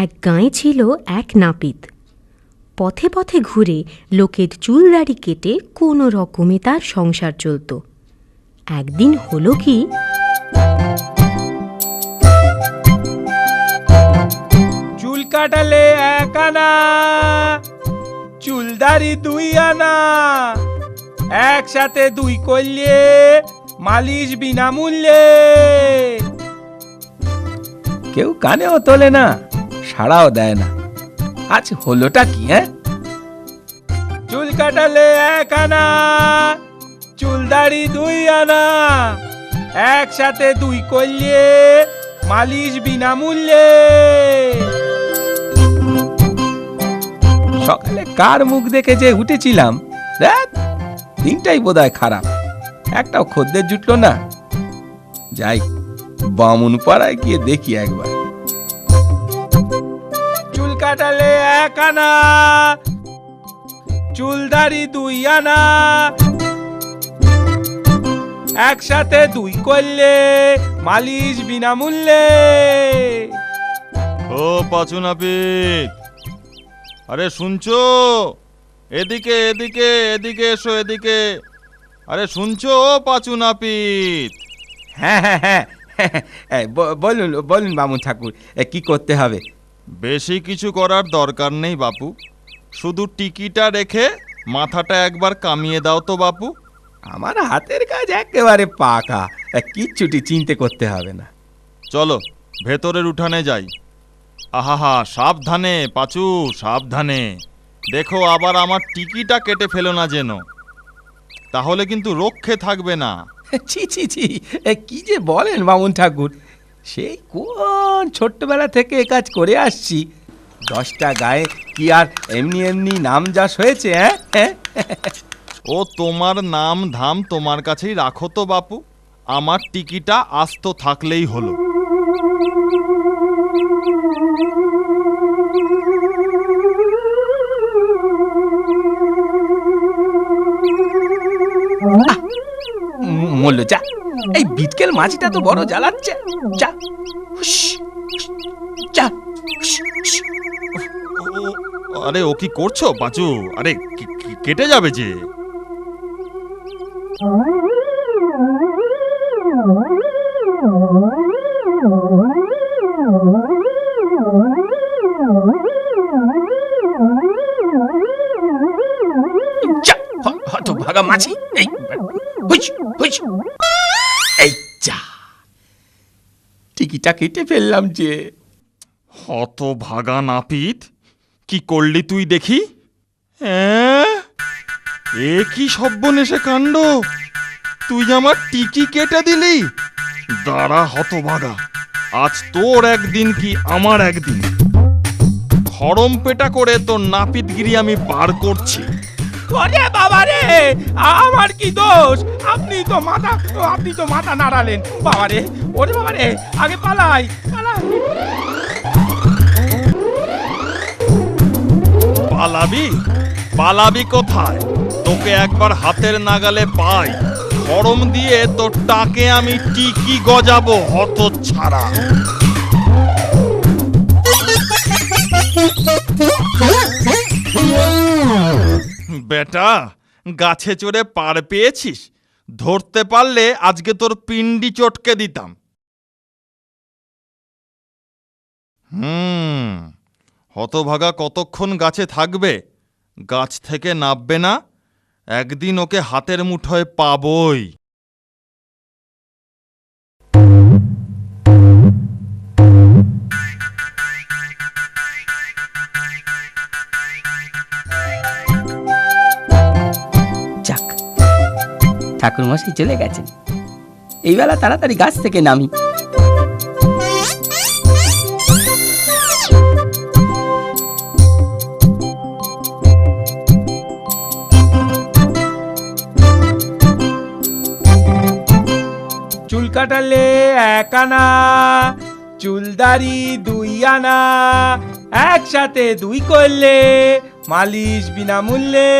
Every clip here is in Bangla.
এক গাঁয়ে ছিল এক নাপিত। পথে পথে ঘুরে লোকের চুলদাড়ি কেটে কোনো রকমে তার সংসার চলত। একদিন হলো কি, চুল কাটালে 1 আনা, চুলদাড়ি 2 আনা, একসাথে 2 করলে মালিশ বিনামূল্যে। কেউ কানেও তোলে না, সাড়াও দেয় না। আজ হলোটা কি? চুল কাটালে 1 আনা, চুলদাড়ি 2 আনা, একসাথে 2 করলে মালিশ বিনামূল্যে। সকালে কার মুখ দেখে যে উঠেছিলাম, দিনটাই বোধহয় খারাপ। একটাও খদ্দের জুটলো না। যাই বামুন পাড়ায় গিয়ে দেখি একবার। চুল কাটালে 1 আনা, চুলদাড়ি 2 আনা, একসাথে 2 করলে মালিশ বিনামূল্যে। ও পাঁচু নাপিত, আরে শুনছো? এদিকে এদিকে এদিকে এসো, এদিকে। আরে শুনছো পাঁচু নাপিত? হ্যাঁ হ্যাঁ হ্যাঁ, বলুন বলুন বামুন ঠাকুর, কি করতে হবে? বেশি কিছু করার দরকার নেই বাপু, শুধু টিকিটা রেখে মাথাটা একবার কামিয়ে দাও তো বাপু। আমার হাতের কাজ একেবারে পাকা, কিচ্ছুটি চিন্তা করতে হবে না। চলো ভেতরের উঠানে যাই। আহা, সাবধানে পাঁচু, সাবধানে। দেখো আবার আমার টিকিটা কেটে ফেলো না যেন, তাহলে কিন্তু রক্ষে থাকবে না। ছি ছি ছি, কি যে বলেন বামুন ঠাকুর, সেই কোন ছোট্টবেলা থেকে এ কাজ করে আসছি। 10টা গায়ে কি আর এমনি এমনি নাম যশ হয়েছে? ও তোমার নাম ধাম তোমার কাছেই রাখো তো বাপু, আমার টিকিটা আস্ত থাকলেই হলো। মল্ল যা, এই বিটকেল মাছিটা তো বড় জ্বালাচ্ছে। যা যা। আরে ও কি করছো পাঁচু? আরে কেটে যাবে যে। ভাগা মাছি, এই যা, টিকিটা কেটে ফেললাম যে। হত ভাগা নাপিত, কি করলি তুই দেখি? এ কি সর্বনেশে কাণ্ড! তুই আমার টিকি কেটে দিলি। দাঁড়া হতভাগা, আজ তোর একদিন কি আমার একদিন। খড়ম পেটা করে তোর নাপিতগিরি আমি পার করছি। ওরে বাবা রে, আমার কি দোষ? আপনি তো মাথা নাড়ালেন। বাবা রে, ওরে বাবা রে, আগে পালাই পালাই। পালাবি? পালাবি কোথায়? তোকে একবার হাতের নাগালে পাই, খড়ম দিয়ে তোর টাকে আমি টিকি গজাবো হত ছাড়া। বেটা, গাছে চড়ে পার পেয়েছিস, ধরতে পারলে আজকে তোর পিন্ডি চটকে দিতাম। হতভাগা কতক্ষণ গাছে থাকবে? গাছ থেকে নামবে না। একদিন ওকে হাতের মুঠোয় পাবই। যাক, ঠাকুর মশাই চলে গেছেন, এই বেলা তাড়াতাড়ি গাছ থেকে নামি। চুল কাটালে 1 আনা, চুলদাড়ি 2 আনা, একসাথে 2 করলে মালিশ বিনামূল্যে।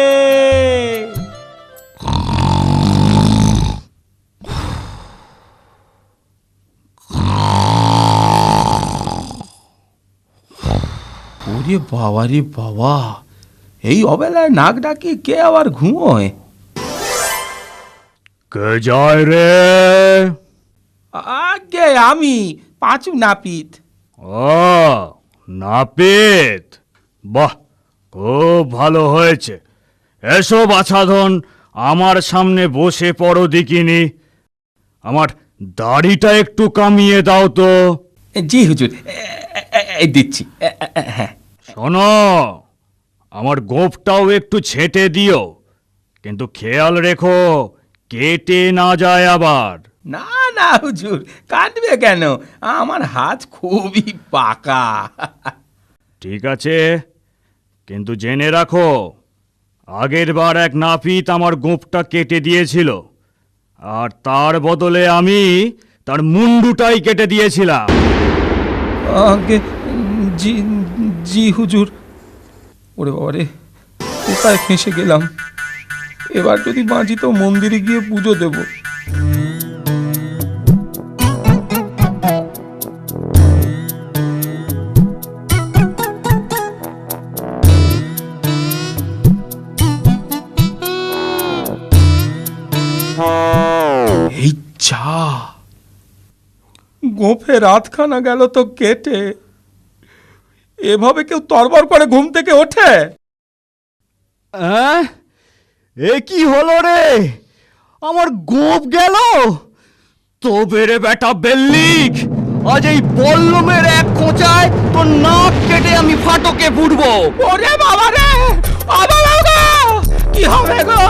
ওরে বাবা রে বাবা, এই অবেলায় নাক ডাকি কে আবার ঘুমোয়? কে যায় রে? আগে আমি, পাঁচু নাপিত। ও নাপিত, বাহ, খুব ভালো হয়েছে। এসো বাছাধন, আমার সামনে বসে পড়ো দেখিনি। আমার দাড়িটা একটু কামিয়ে দাও তো। জি হুজুর, এই দিচ্ছি। হ্যাঁ, শোনো, আমার গোঁফটাও একটু ছেঁটে দিও, কিন্তু খেয়াল রেখো কেটে না যায় আবার। না না হুজুর, কাটবে কেন? আমার হাত খুবই পাকা। ঠিক আছে, কিন্তু জেনে রাখো, আগের বার এক নাপিত আমার গোঁফটা কেটে দিয়েছিল, আর তার বদলে আমি তার মুন্ডুটাই কেটে দিয়েছিলাম। আগে জি জি হুজুর। ওরে বাবা রে, কোথায় ফেঁসে গেলাম? এবার যদি বাঁচি তো মন্দিরে গিয়ে পুজো দেব। এই চা, গোঁফে রাতখানা গেল তো কেটে। এভাবে কেউ তরবর করে ঘুম থেকে ওঠে? এ কি হলো রে? আমার গোঁফ গেল? তবে রে বেটা বেল্লিক, আজ এই বল্লমের এক খোঁচায় তোর নাক কেটে আমি ফাটকে ফুটবো। ওরে বাবা রে, কি হবে গো?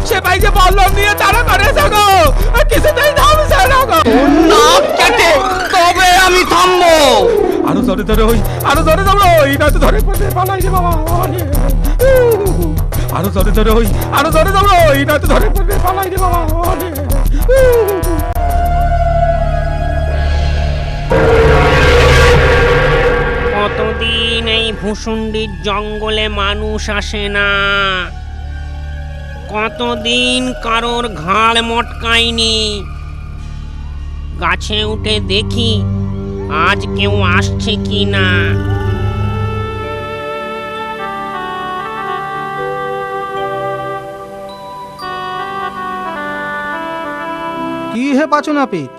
সে ভাই যে বল্লম নিয়ে তারা করেছে গো, কিছুতেই থামছে না গো। নাক কেটে তবে আমি থামবো। আরো ধরে ধরে ওই, আরো ধরে ধরে ওই, না তো ধরে পড়ে পালাই রে বাবা। আরো ধরে ধরে ওই, আরো ধরে ধরে ওই, না তো ধরে পড়ে পালাই রে বাবা। কতদিন এই ভুসুন্ডির জঙ্গলে মানুষ আসে না, কতদিন কারোর ঘাড় মটকায়নি। গাছে উঠে দেখি আজ কেউ আসছে কি না। কি হে পাঁচু নাপিত,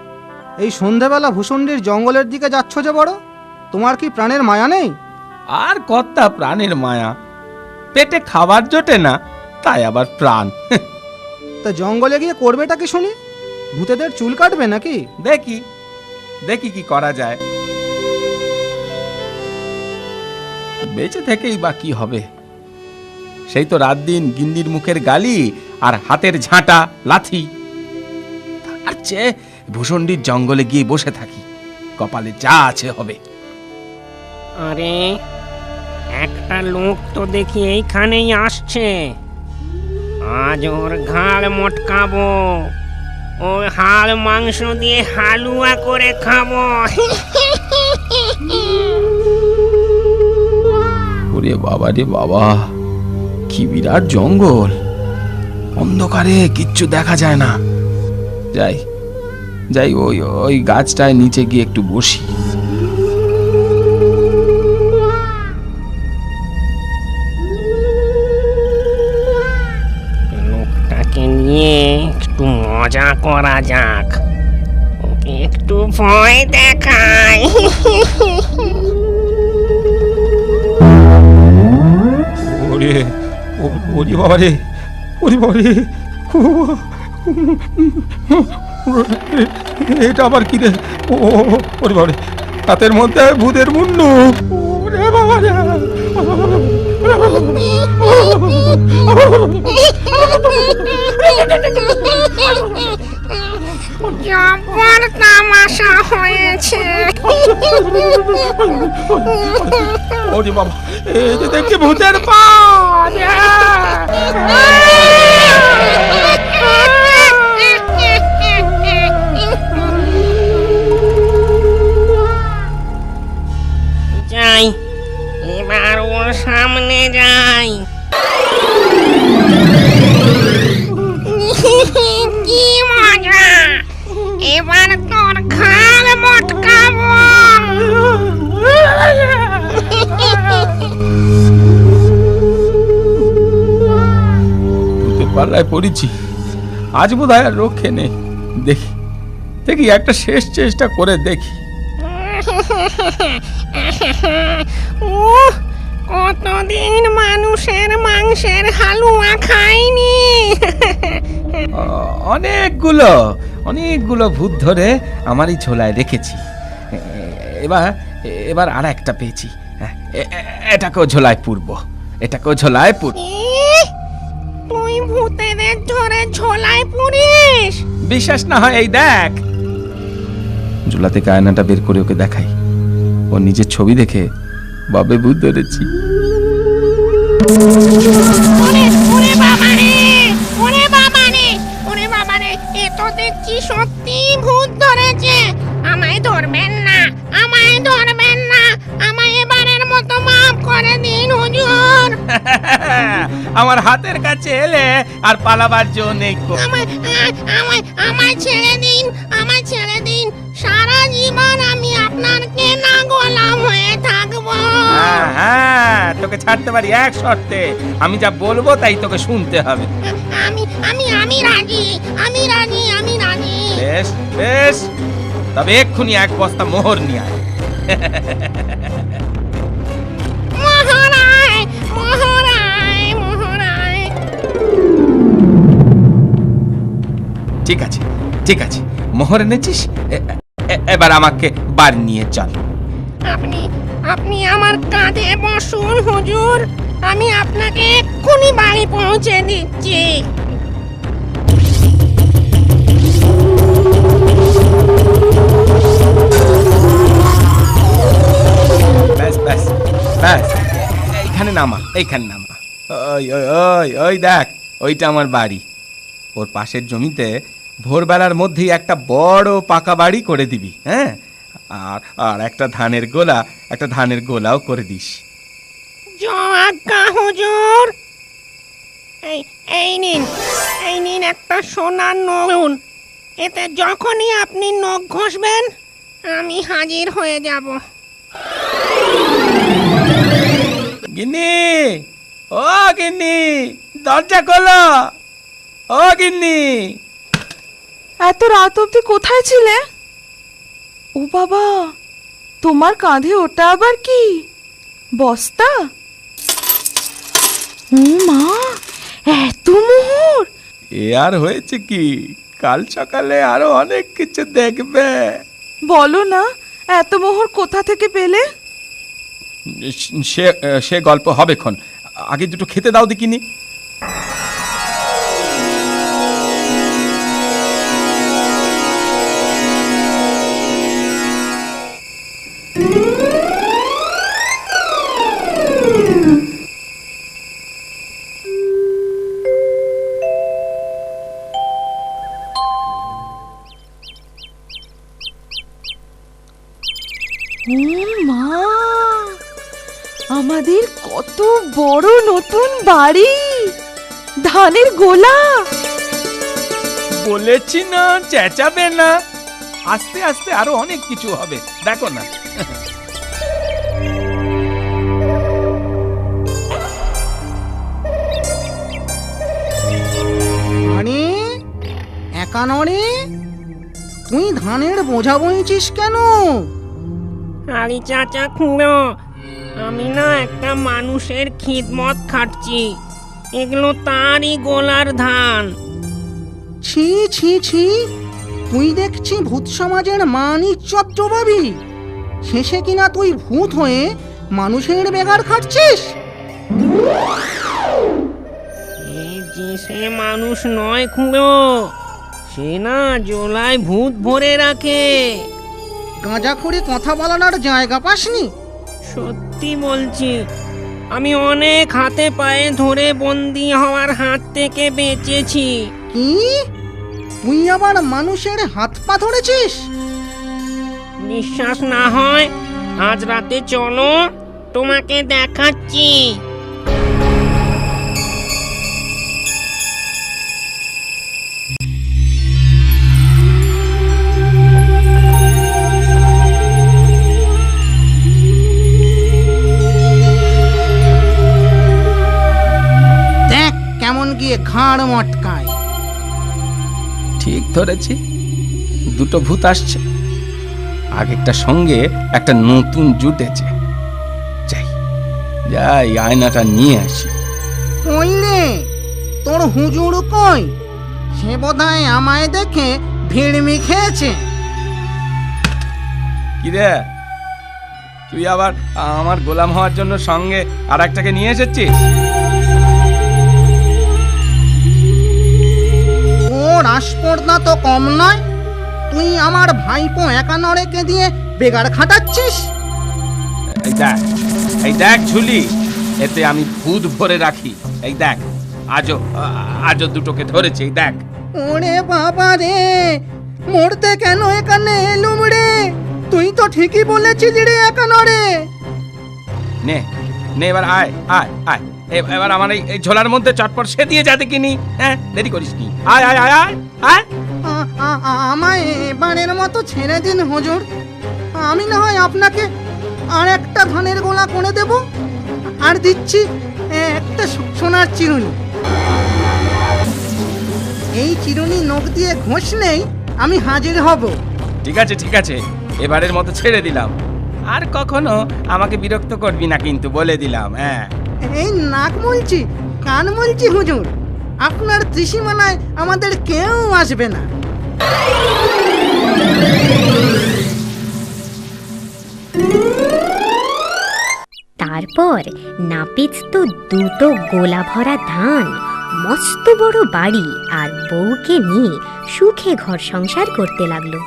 এই সন্ধেবেলা ভূষণ্ডির জঙ্গলের দিকে যাচ্ছ যে বড়? তোমার কি প্রাণের মায়া নেই? আর কর্তা প্রাণের মায়া, পেটে খাবার জোটে না, তাই আবার প্রাণ। তা জঙ্গলে গিয়ে করবেটা কি শুনি? ভূতেদের চুল কাটবে নাকি? দেখি দেখি কি করা যায়। বেঁচে থেকেই বা কি হবে? সেই তো রাত দিন গিন্নির মুখের গালি আর হাতের ঝাঁটা লাথি। তার চেয়ে ভূষণ্ডির জঙ্গলে গিয়ে বসে থাকি, কপালে যা আছে হবে। আরে, একটা লোক তো দেখি এইখানেই আসছে। আজ ওর ঘাড় মটকাবো, ওর হাড় মাংস দিয়ে হালুয়া করে খাবো। ওরে বাবা রে বাবা, কি বিরাট জঙ্গল! অন্ধকারে কিচ্ছু দেখা যায় না। যাই যাই, ওই ওই গাছটায় নিচে গিয়ে একটু বসি। লোকটাকে নিয়ে একটু মজা করা যাক, ওকে একটু ভয় দেখাই। ওরে ওরে বাবা রে, ওরে বাবা রে, এটা আবার কি রে? ওরে বাবা রে, হাতের মধ্যে ভূতের মুন্ডু। ওরে বাবা রে, জব্বর তামাশা হয়েছে। ওরে বাবা, এই যে দেখছি ভূতের পা। যাই, এবার ওর সামনে যাই। কি মজা! এবার তোর ঘাড় মটকাবো। পাল্লায় পড়েছি, আজ বোধহয় আর রক্ষে নেই। দেখি দেখি একটা শেষ চেষ্টা করে দেখি। কতদিন মানুষের মাংসের হালুয়া খাইনি। অনেকগুলো ভূত ধরে আমার এই ঝোলায় রেখেছি। এবার আর একটা পেয়েছি। এটাকেও ঝোলায় পুরবো, এটাকেও ঝোলায় পুরবো। তুই ভূতেদের ধরে ঝোলায় পুরিস? বিশ্বাস না হয় এই দেখ। ঝোলা থেকে আয়নাটা বের করে ওকে দেখাই। ও নিজের ছবি দেখে বাবে ভূত ধরেছি। ওরে বাবারে, ওরে বাবারে, ওরে বাবারে, এ তো দেখছি সত্যি ভূত ধরেছে। আমায় ধরবেন না, আমায় ধরবেন না, আমায় এবারের মতো মাফ করে দিন হুজুর। আমার হাতের কাছে এলে আর পালাবার জো নেই। আমায় ছেড়ে দিন, আমায় ছেড়ে দিন। সারা জীবন আমি আপনার কেনা গোলাম হয়ে থাকবো। হ্যাঁ, তোকে ছাড়তে পারি এক শর্তে। আমি যা বলবো তাই তোকে শুনতে হবে। আমি রাজি, আমি রাজি, আমি রাজি। বেশ বেশ, তবে এক্ষুনি এক বস্তা মোহর নিয়ে আয়। মহারায়, মহারায়, মহারায়। ঠিক আছে ঠিক আছে, মোহর এনেছিস, এবার আমাকে বাড়ি নিয়ে চল। আপনি আমার কাঁধে বসুন হুজুর, আমি আপনাকে এক্ষুনি বাড়ি পৌঁছে দিচ্ছি। ব্যাস ব্যাস ব্যাস, এইখানে নামা, এইখানে নামা। ওই ওই ওই ওই দেখ, ওইটা আমার বাড়ি। ওর পাশের জমিতে ভোরবেলার মধ্যেই একটা বড় পাকা বাড়ি করে দিবি। হ্যাঁ, আর আর একটা ধানের গোলাও করে দিস। আজ্ঞা হুজুর। এই নিন একটা সোনার নগুন। এতে যখনই আপনি নখ ঘষবেন আমি হাজির হয়ে যাব। গিন্নি, ও গিন্নি, দরজা খোলো। ও গিন্নি, এত রাত অবধি কোথায় ছিলে? ও বাবা, তোমার কাঁধে ওটা আবার কি? বস্তা? ও মা, এত মোহর! এ আর হয়েছে কি, কাল সকালে আরো অনেক কিছু দেখবে। বলো না, এত মোহর কোথা থেকে পেলে? সে গল্প হবেক্ষণ, আগে দুটো খেতে দাও দেখিনি। ও মা, আমাদের কত বড় নতুন বাড়ি, ধানের গোলা। বলেছি না চেঁচাবে না, আস্তে আস্তে আরো অনেক কিছু হবে, দেখো না। আরে একা নরে, তুই ধানের বোঝা বইছিস কেন? আরে চাচা খুঁড়ো, আমি না একটা মানুষের খিদমত খাটছি। এগুলো তারই গোলার ধান। ছি ছি ছি, তুই দেখছি ভূত সমাজের মান ইজ্জত জবাবি। শেষে কিনা তুই ভূত হয়ে মানুষের বেগার খাটছিস। সে মানুষ নয় খুঁড়ো, সে না জোলায় ভূত ভরে রাখে। গাঁজা খুঁড়ে কথা বলানোর জায়গা পাসনি? সত্যি বলছি, আমি অনেক হাতে পায়ে ধরে বন্দি হওয়ার হাত থেকে বেঁচেছি। কি, তুই আবার মানুষের হাত পা ধরেছিস? বিশ্বাস না হয় আজ রাতে চলো, তোমাকে দেখাচ্ছি। দেখ কেমন গিয়ে ঘাড় মটকায়। ঠিক ধরেছি, দুটো ভূত আসছে, আগেরটা সঙ্গে একটা নতুন জুটেছে। যাই যাই আয়নাটা নিয়ে আসি। কই রে, তোর হুজুর কই? সে বোধহয় আমায় দেখে ভিড়মি খেয়েছে। কি রে, তুই আবার আমার গোলাম হওয়ার জন্য সঙ্গে আর একটাকে নিয়ে এসেছিস? ওর আসপর্দা তো কম নয়। তুই আমার ভাইপো একানরেকে দিয়ে বেগার খাটাচ্ছিস। এই দেখ ঝুলি, এতে আমি ভূত ভরে রাখি। এই দেখ, আজও দুটোকে ধরেছে। এই দেখ। ওরে বাবা রে, মরতে কেন এখানে এলুম রে? তুই তো ঠিকই বলেছিলি রে একানরে। নে নে, এবার আয় আয় আয়, এবার আমার এই ঝোলার মধ্যে চটপট সে দিয়ে যাতে কিনি। হ্যাঁ, দেরি করিস নি। আয় আয় আয় আয় আয়। আমায় এবারের মতো ছেড়ে দিন হুজুর। আমি না হয় আপনাকে আর একটা ধানের গোলা করে দেব, আর দিচ্ছি একটা সোনার চিরুনি। এই চিরুনি নখ দিয়ে ঘষলেই আমি হাজির হব। ঠিক আছে ঠিক আছে, এবারের মতো ছেড়ে দিলাম। আর কখনো আমাকে বিরক্ত করবি না কিন্তু, বলে দিলাম। হ্যাঁ, এই নাক মুলছি, কান মুলছি হুজুর। আপনার ত্রিসীমানায় আমাদের কেউ আসবে না। তারপর নাপিত তো দুটো গোলা ভরা ধান, মস্ত বড় বাড়ি আর বউকে নিয়ে সুখে ঘর সংসার করতে লাগলো।